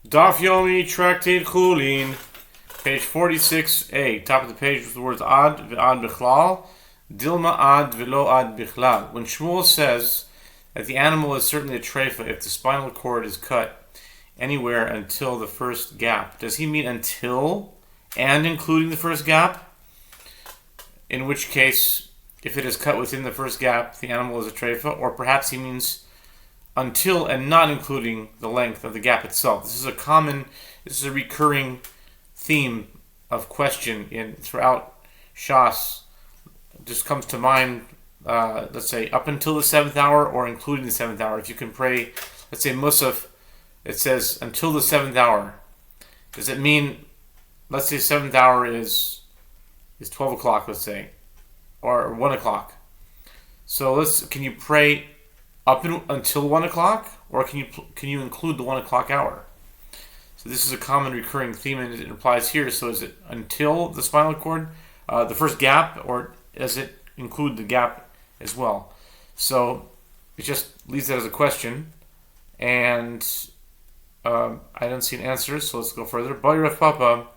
Daf Yomi, Tractate Chullin, page 46a. Top of the page with the words ad v'ad bichlal, dilma ad v'lo ad bichlal. When Shmuel says that the animal is certainly a treifa if the spinal cord is cut anywhere until the first gap, does he mean until and including the first gap? In which case, if it is cut within the first gap, the animal is a treifa, or perhaps he means until and not including the length of the gap itself. This is a recurring theme of question throughout Shas. It just comes to mind, let's say, up until the 7th hour or including the 7th hour. If you can pray, let's say Musaf, it says until the 7th hour. Does it mean, let's say 7th hour is 12 o'clock, let's say, or 1 o'clock. So can you pray until 1 o'clock, or can you include the 1 o'clock hour? So this is a common recurring theme, and it applies here. So is it until the spinal cord, the first gap, or does it include the gap as well? So it just leaves that as a question, and I don't see an answer. So let's go further. Rav Papa,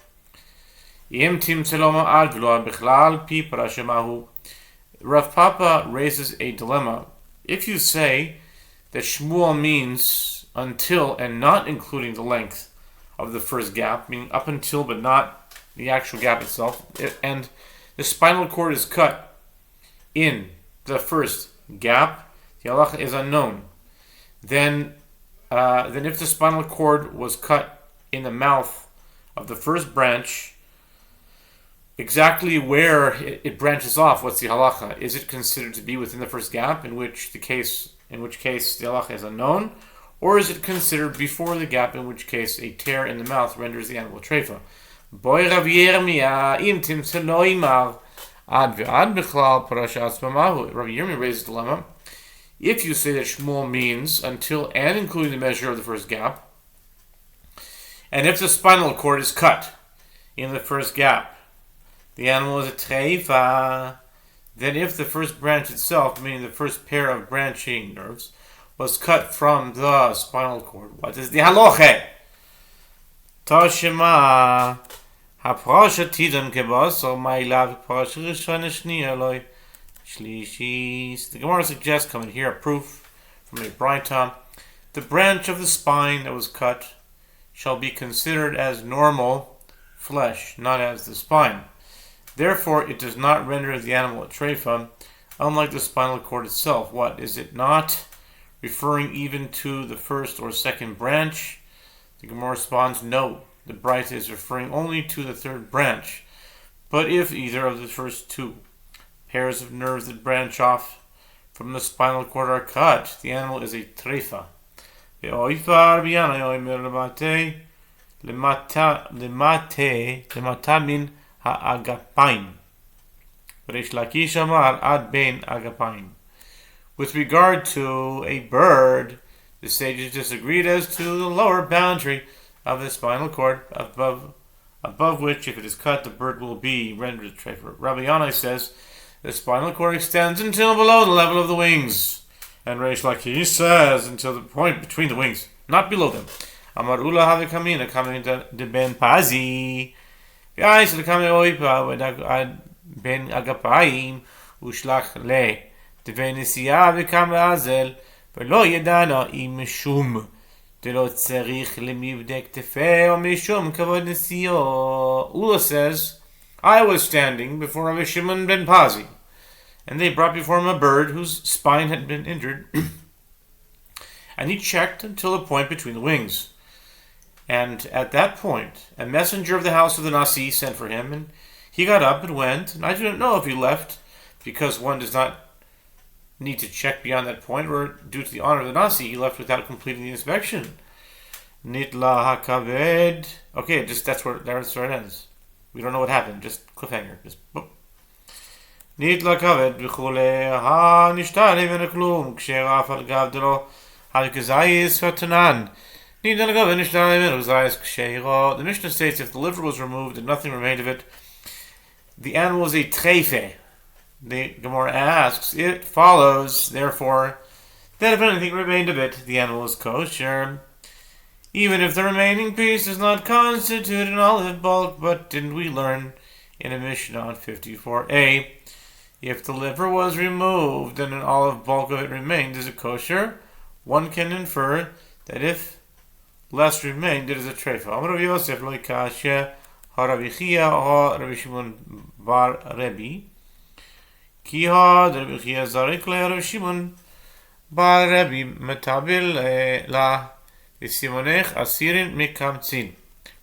Rav Papa raises a dilemma. If you say that Shmuel means until and not including the length of the first gap, meaning up until but not the actual gap itself, and the spinal cord is cut in the first gap, the halacha is unknown. Then if the spinal cord was cut in the mouth of the first branch, exactly where it branches off, what's the halacha? Is it considered to be within the first gap, in which case the halacha is unknown, or is it considered before the gap, in which case a tear in the mouth renders the animal treifa? Rav Yirmi raises a dilemma. If you say that Shmuel means until and including the measure of the first gap, and if the spinal cord is cut in the first gap, the animal is a treifa. Then if the first branch itself, meaning the first pair of branching nerves, was cut from the spinal cord, what is the halacha? Tashema haprasha tidon kebasor ma'ila v'prasha rishona shniya loy shlishis. The Gemara suggests, coming here, a proof from a Braita, the branch of the spine that was cut shall be considered as normal flesh, not as the spine. Therefore, it does not render the animal a treifa, unlike the spinal cord itself. What, is it not referring even to the first or second branch? The Gemara responds, no. The Braita is referring only to the third branch. But if either of the first two pairs of nerves that branch off from the spinal cord are cut, the animal is a treifa. Agapine. Reish Lakish Amar ad ben agapine. With regard to a bird, the sages disagreed as to the lower boundary of the spinal cord, above which, if it is cut, the bird will be rendered a treifa. Rabbi Yanai says the spinal cord extends until below the level of the wings, and Reish Lakish says until the point between the wings, not below them. Amar Ula Havikamina Kamina de Ben Pazi. Ben agapayim ushlach le devenisiya v'kam azel v'lo yedana im mishum delo tzarich lemivdek tefeh or mishum kavod nesiyo. Ula says, I was standing before Rabbi Shimon ben Pazi, and they brought before him a bird whose spine had been injured, and he checked until the point between the wings. And at that point, a messenger of the house of the Nasi sent for him, and he got up and went. And I do not know if he left because one does not need to check beyond that point, or due to the honor of the Nasi, he left without completing the inspection. Nitla hakaved. Okay, that's where it ends. We don't know what happened. Just cliffhanger. Just boop. Nitla kaved b'chule ha nishtari v'neklum k'sheraf al gavdelo halkazayis v'tanan. The Mishnah states if the liver was removed and nothing remained of it, the animal is a treife. The Gemara asks, it follows, therefore, that if anything remained of it, the animal is kosher. even if the remaining piece does not constitute an olive bulk. But didn't we learn in a Mishnah on 54a, if the liver was removed and an olive bulk of it remained, is it kosher? One can infer that if less remained, it is a treifa. Amar Rav Yosef lo kashe harav Chia ha Rav Shimon bar Rebbe ki ha Rav Chia zarik le Rav Shimon bar Rebbe metabil la v'simonech asirin mikamtzin.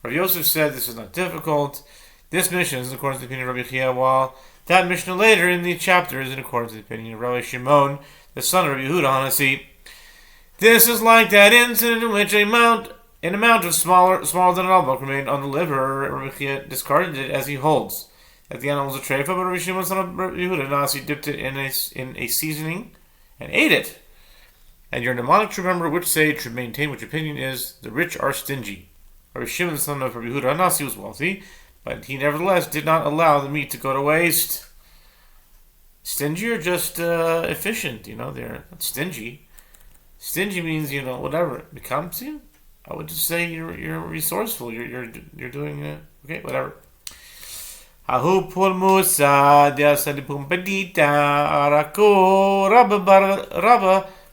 Rav Yosef said this is not difficult. This Mishnah is in accordance with the opinion of Rabbi Chia, while that Mishnah later in the chapter is in accordance with the opinion of Rabbi Shimon, the son of Rabbi Yehuda Hanasi. This is like that incident in which an amount of smaller than an olive remained on the liver. Rabbi Chia discarded it as he holds that the animal was a treifa, but Rabbi Shimon, son of Rabbi Yehuda Hanasi, dipped it in a seasoning and ate it. And your mnemonic to remember which sage should maintain which opinion is: the rich are stingy. Rabbi Shimon, the son of Rabbi Yehuda Hanasi, was wealthy, but he nevertheless did not allow the meat to go to waste. Stingy or just efficient? They're not stingy. Stingy means whatever. Bekamtzin? I would just say you're resourceful. You're doing okay, whatever. Ahu pulmusa deasadi pumpadita arako rabba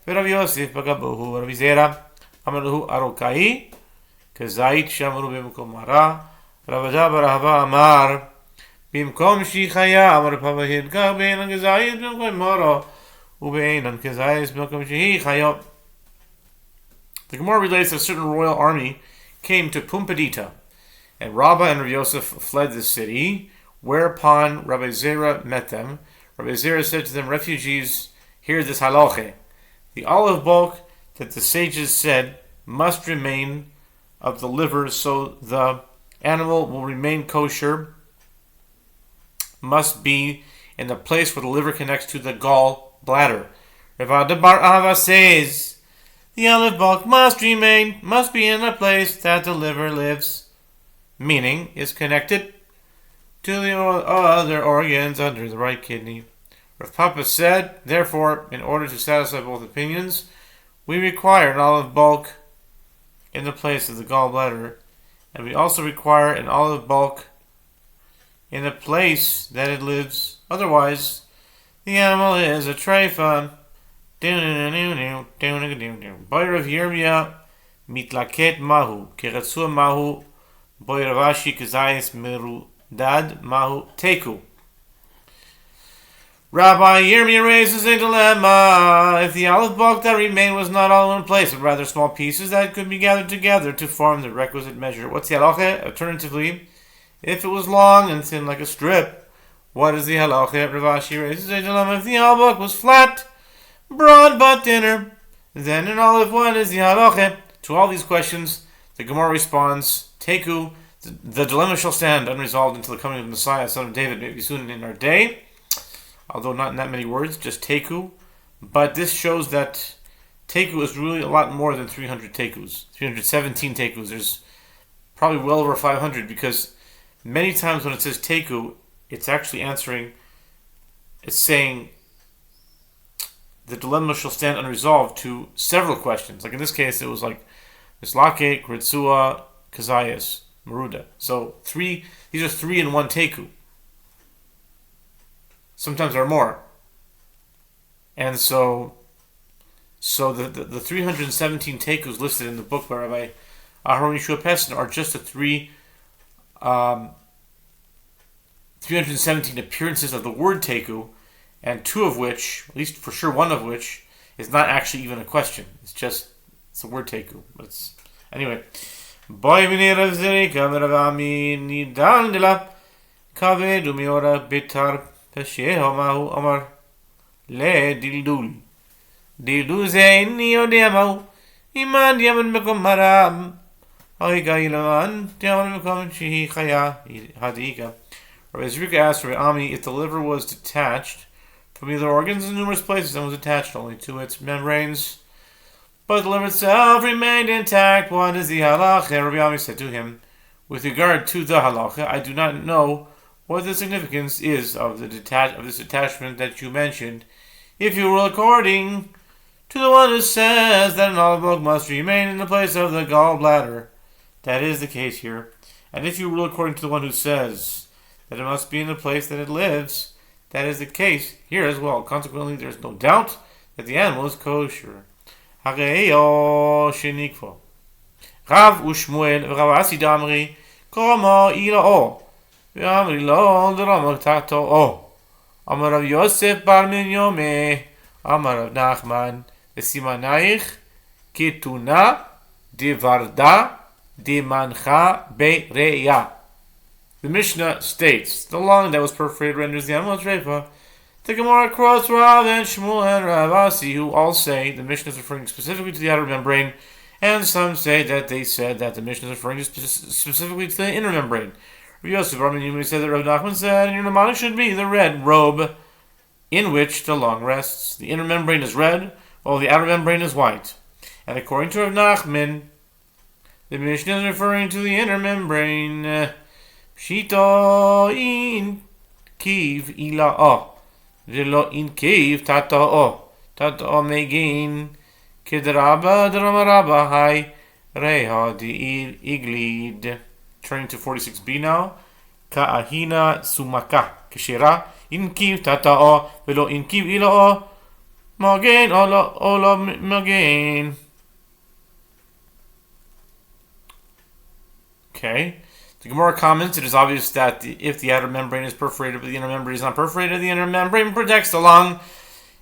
v'Rav Yosef bagabuhu Rav Zera amaluhu arokai kazait shamru b'mukom mara Rav Bar Ahava amar b'mkom shichaya amar pavahid ka b'einan kazait b'mkom mara u'b'einan kazait b'mkom shichaya. The Gemara relates that a certain royal army came to Pumpadita, and Rabbah and Rav Yosef fled the city, whereupon Rabbi Zera met them. Rabbi Zera said to them, refugees, hear this halacha. The olive bulk that the sages said must remain of the liver, so the animal will remain kosher, must be in the place where the liver connects to the gall bladder. Rav Bar Ahava says, the olive bulk must be in a place that the liver lives, meaning is connected to the other organs under the right kidney. Rav Papa said, therefore, in order to satisfy both opinions, we require an olive bulk in the place of the gallbladder, and we also require an olive bulk in the place that it lives. Otherwise, the animal is a treifa. Boy Rav Yirmiyah mitlaket mahu keratzua mahu boy Ravashi kazayis merudad mahu teku. Rabbi Yirmiyah raises a dilemma. If the olive bulk that remained was not all in one place, but rather small pieces that could be gathered together to form the requisite measure, what's the halacha? Alternatively, if it was long and thin like a strip, what is the halacha? Ravashi raises a dilemma. If the olive bulk was flat, broad but thinner, then an olive, what is the halacha? To all these questions, the Gemara responds, Teku, the dilemma shall stand unresolved until the coming of the Messiah, son of David, maybe soon in our day. Although not in that many words, just teku. But this shows that teku is really a lot more than 300 tekus. 317 tekus. There's probably well over 500, because many times when it says teku, it's actually it's saying the dilemma shall stand unresolved to several questions. Like in this case, it was like mislake, kritzua, kazayas, maruda. So these are 3 in one teku. Sometimes there are more. And so the 317 tekus listed in the book by Rabbi Aharon Yeshua Pessin are just the 317 appearances of the word teku, and 2 of which, at least for sure 1 of which, is not actually even a question. It's the word teku. Anyway. Boy Rav Zerika Meravami Nidal de la Kaved Umiora Bitar Pesheho Mahu Omar Le Dildul Dildul Zaini Odemahu Iman Yaman Mekom Maram Oiga Ilaman Yaman Mekom Shihi Chaya Hadika. Rabbi Zerika asked Rabbi Ami if the liver was detached from either organs in numerous places and was attached only to its membranes, but the liver itself remained intact. What is the halacha? Rabbi Ami said to him, with regard to the halacha, I do not know what the significance is of this attachment that you mentioned. If you rule according to the one who says that an olive oak must remain in the place of the gallbladder. That is the case here. And if you rule according to the one who says that it must be in the place that it lives, that is the case here as well. Consequently, there is no doubt that the animal is kosher. Hareyo shenikvo. Rav u'Shmuel v'Rav Asi damri komo ila'o v'amri lo d'ramo ta'to'o. Amar Rav Yosef bar Minyome Amar Rav Nachman v'simanayich kituna devarda demancha bereya. The Mishnah states, the lung that was perforated renders the animal treifa. The Gemara quotes Rav and Shmuel and Rav Asi, who all say the Mishnah is referring specifically to the outer membrane, and some say that they said that the Mishnah is referring specifically to the inner membrane. Rav Yosef bar Minyome said that Rav Nachman said, and your mnemonic should be the red robe in which the lung rests. The inner membrane is red, while the outer membrane is white. And according to Rav Nachman, the Mishnah is referring to the inner membrane. Shito in kiv ila'o, v'lo in kiv tata'o. Tata'o megin kedraba dramaraba hai reha di'il iglid. Turning to 46b now. Ka'ahina sumaka keshera in kiv tata'o, v'lo in kiv ila'o magen ola magen. Okay. The Gemara comments, it is obvious that if the outer membrane is perforated but the inner membrane is not perforated, the inner membrane protects the lung,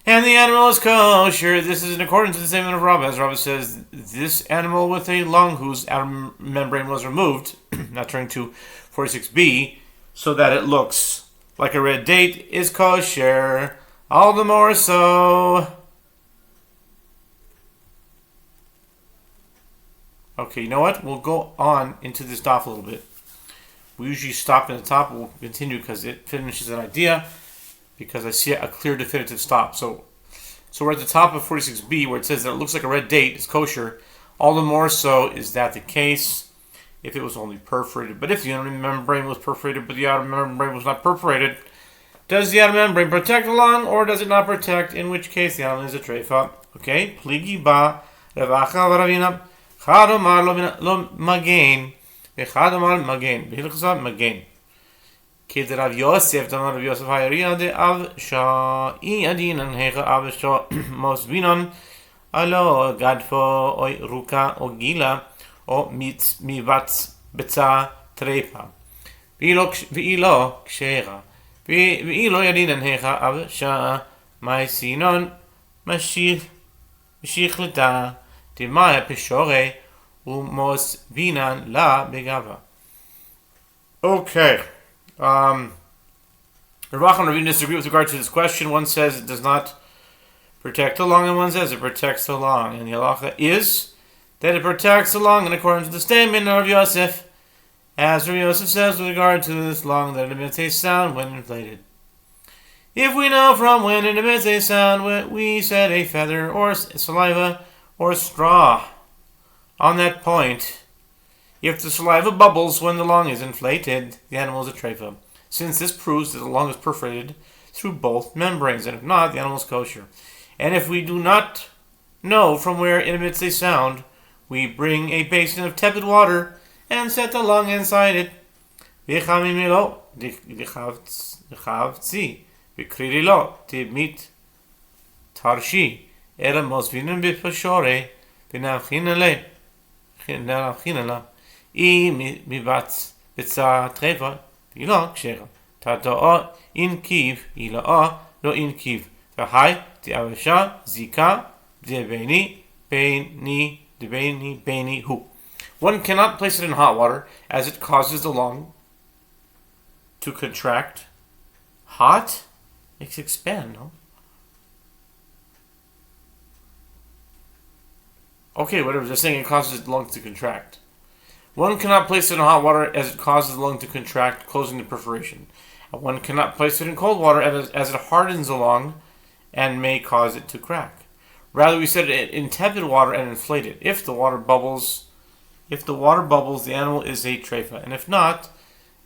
and the animal is kosher. This is in accordance to the statement of Rabbah. As Rabbah says, this animal with a lung whose outer membrane was removed, now turning to 46b, so that it looks like a red date, is kosher. All the more so. Okay, you know what? We'll go on into this daf a little bit. We usually stop at the top. We'll continue because it finishes an idea, because I see a clear definitive stop. So we're at the top of 46b where it says that it looks like a red date is kosher. All the more so is that the case if it was only perforated. But if the inner membrane was perforated but the outer membrane was not perforated, does the outer membrane protect the lung or does it not protect? In which case the animal is a treifa. Okay? Pligi ba revacha v'ravina chad lo magen. Echadamar magen, behilchsa magen. Kid Rav Yosef, Damar Rav Yosef Hayariya de Av Shah, Adin and Hecha Av Shah, Mos Vinon, Alo Gadfo, O Ruka, O Gila, O Mivatz Betza Trepa. Vilo Kshera. Vilo Adin and Hecha Av Shah, My Sinon, Mashich Leta, Timaya Peshore. Umos vinan la begava. Okay. Ravach and Ravina disagree with regard to this question. One says it does not protect the lung, and one says it protects the lung. And the halacha is that it protects the lung, in accordance with the statement of Rav Yosef, as Rav Yosef says with regard to this lung, that it emits a sound when inflated. If we know from when it emits a sound, we said a feather or saliva or straw. On that point, if the saliva bubbles when the lung is inflated, the animal is a treifa, since this proves that the lung is perforated through both membranes, and if not, the animal is kosher. And if we do not know from where it emits a sound, we bring a basin of tepid water and set the lung inside it. V'chamimilo d'chavtzi v'kririlo t'mit tarshi era mosvinin b'pashore v'navchinale. Mivatz betza trefa ilo kshera tatoo in kiv ilo lo in kiv v'hai t'avasha zika debeni beni hu. One cannot place it in hot water as it causes the lung to contract. Hot makes it expand, no? Okay, whatever, they're saying it causes the lung to contract. One cannot place it in hot water as it causes the lung to contract, closing the perforation. And one cannot place it in cold water as it hardens the lung and may cause it to crack. Rather, we set it in tepid water and inflate it. If the water bubbles, the animal is a treifa. And if not,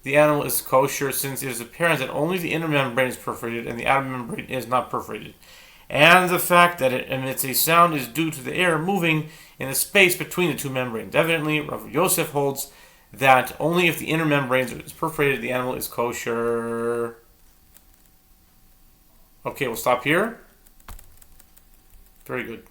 the animal is kosher, since it is apparent that only the inner membrane is perforated and the outer membrane is not perforated. and the fact that it emits a sound is due to the air moving in the space between the two membranes. Evidently, Rav Yosef holds that only if the inner membranes is perforated, the animal is kosher. Okay, we'll stop here. Very good.